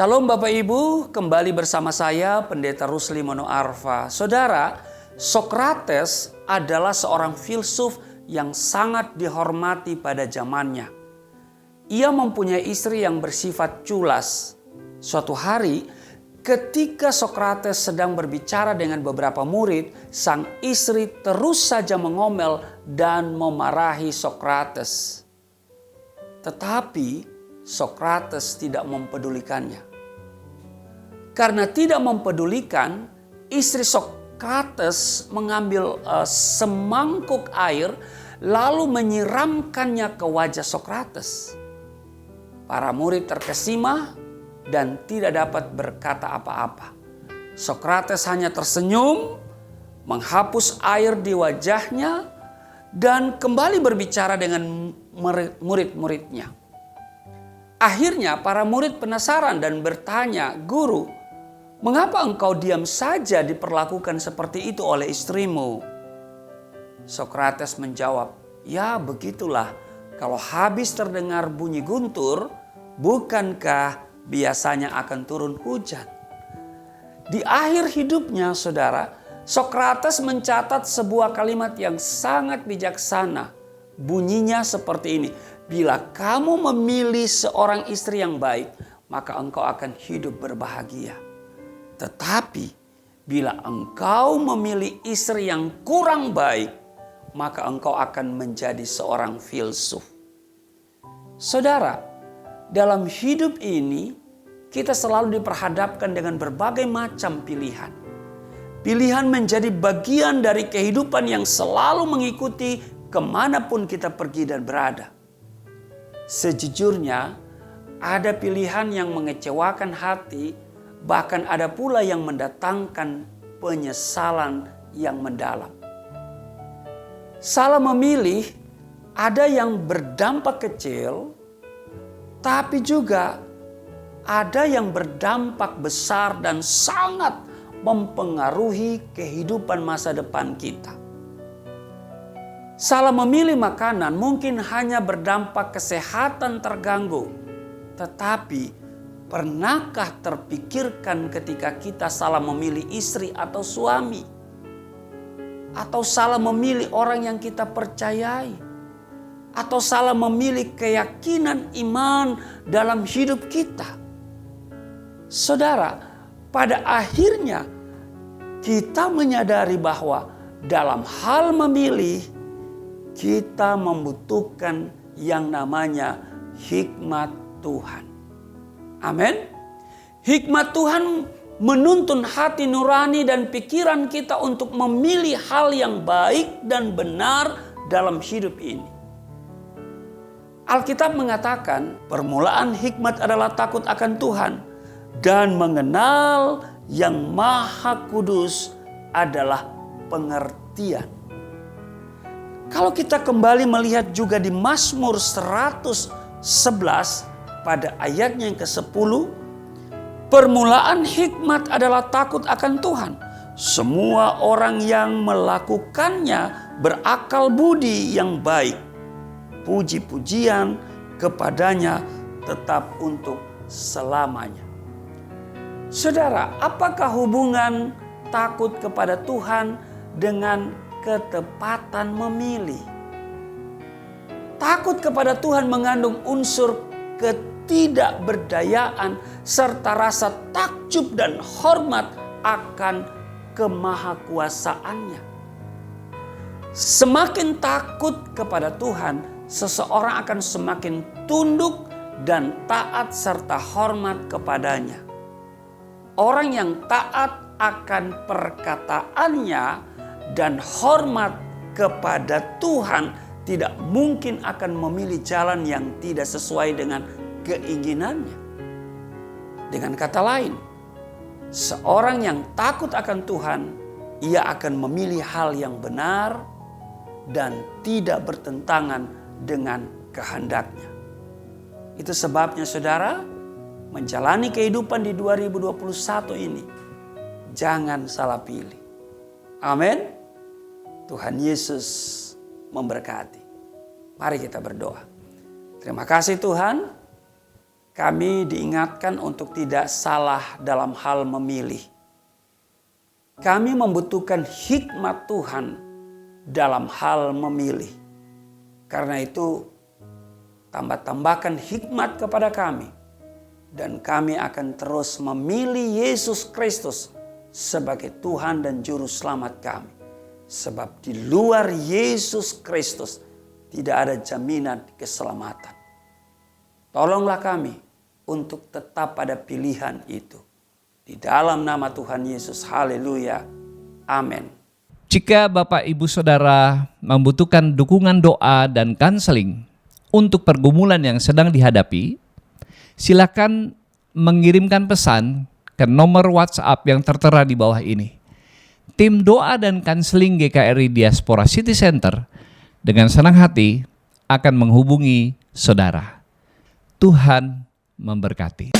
Shalom Bapak Ibu, kembali bersama saya Pendeta Rusli Mono Arfa. Saudara, Sokrates adalah seorang filsuf yang sangat dihormati pada zamannya. Ia mempunyai istri yang bersifat culas. Suatu hari, ketika Sokrates sedang berbicara dengan beberapa murid, sang istri terus saja mengomel dan memarahi Sokrates. Tetapi Sokrates tidak mempedulikannya. Karena tidak mempedulikan, istri Sokrates mengambil semangkuk air lalu menyiramkannya ke wajah Sokrates. Para murid terkesima dan tidak dapat berkata apa-apa. Sokrates hanya tersenyum, menghapus air di wajahnya dan kembali berbicara dengan murid-muridnya. Akhirnya para murid penasaran dan bertanya, "Guru, mengapa engkau diam saja diperlakukan seperti itu oleh istrimu?" Sokrates menjawab, "Ya begitulah, kalau habis terdengar bunyi guntur, bukankah biasanya akan turun hujan?" Di akhir hidupnya, saudara, Sokrates mencatat sebuah kalimat yang sangat bijaksana. Bunyinya seperti ini, "Bila kamu memilih seorang istri yang baik, maka engkau akan hidup berbahagia. Tetapi bila engkau memilih istri yang kurang baik, maka engkau akan menjadi seorang filsuf." Saudara, dalam hidup ini kita selalu diperhadapkan dengan berbagai macam pilihan. Pilihan menjadi bagian dari kehidupan yang selalu mengikuti kemanapun kita pergi dan berada. Sejujurnya, ada pilihan yang mengecewakan hati, bahkan ada pula yang mendatangkan penyesalan yang mendalam. Salah memilih ada yang berdampak kecil, tapi juga ada yang berdampak besar dan sangat mempengaruhi kehidupan masa depan kita. Salah memilih makanan mungkin hanya berdampak kesehatan terganggu. Tetapi pernahkah terpikirkan ketika kita salah memilih istri atau suami? Atau salah memilih orang yang kita percayai? Atau salah memilih keyakinan iman dalam hidup kita? Saudara, pada akhirnya kita menyadari bahwa dalam hal memilih, kita membutuhkan yang namanya hikmat Tuhan. Amin. Hikmat Tuhan menuntun hati nurani dan pikiran kita untuk memilih hal yang baik dan benar dalam hidup ini. Alkitab mengatakan permulaan hikmat adalah takut akan Tuhan dan mengenal yang Maha Kudus adalah pengertian. Kalau kita kembali melihat juga di Mazmur 111 pada ayatnya yang ke-10, permulaan hikmat adalah takut akan Tuhan. Semua orang yang melakukannya berakal budi yang baik. Puji-pujian kepadanya tetap untuk selamanya. Saudara, apakah hubungan takut kepada Tuhan dengan ketepatan memilih? Takut kepada Tuhan mengandung unsur ketidakberdayaan serta rasa takjub dan hormat akan kemahakuasaannya. Semakin takut kepada Tuhan, seseorang akan semakin tunduk dan taat serta hormat kepadanya. Orang yang taat akan perkataannya dan hormat kepada Tuhan tidak mungkin akan memilih jalan yang tidak sesuai dengan keinginannya. Dengan kata lain, seorang yang takut akan Tuhan, ia akan memilih hal yang benar dan tidak bertentangan dengan kehendaknya. Itu sebabnya saudara, menjalani kehidupan di 2021 ini, jangan salah pilih. Amin. Tuhan Yesus memberkati. Mari kita berdoa. Terima kasih Tuhan. kami diingatkan untuk tidak salah dalam hal memilih. Kami membutuhkan hikmat Tuhan dalam hal memilih. Karena itu, tambahkan hikmat kepada kami. Dan kami akan terus memilih Yesus Kristus sebagai Tuhan dan Juru Selamat kami. Sebab di luar Yesus Kristus tidak ada jaminan keselamatan. Tolonglah kami untuk tetap pada pilihan itu. Di dalam nama Tuhan Yesus, haleluya, amin. Jika Bapak Ibu Saudara membutuhkan dukungan doa dan kanseling untuk pergumulan yang sedang dihadapi, silakan mengirimkan pesan ke nomor WhatsApp yang tertera di bawah ini. Tim doa dan kanseling GKRI Diaspora City Center dengan senang hati akan menghubungi saudara. Tuhan memberkati.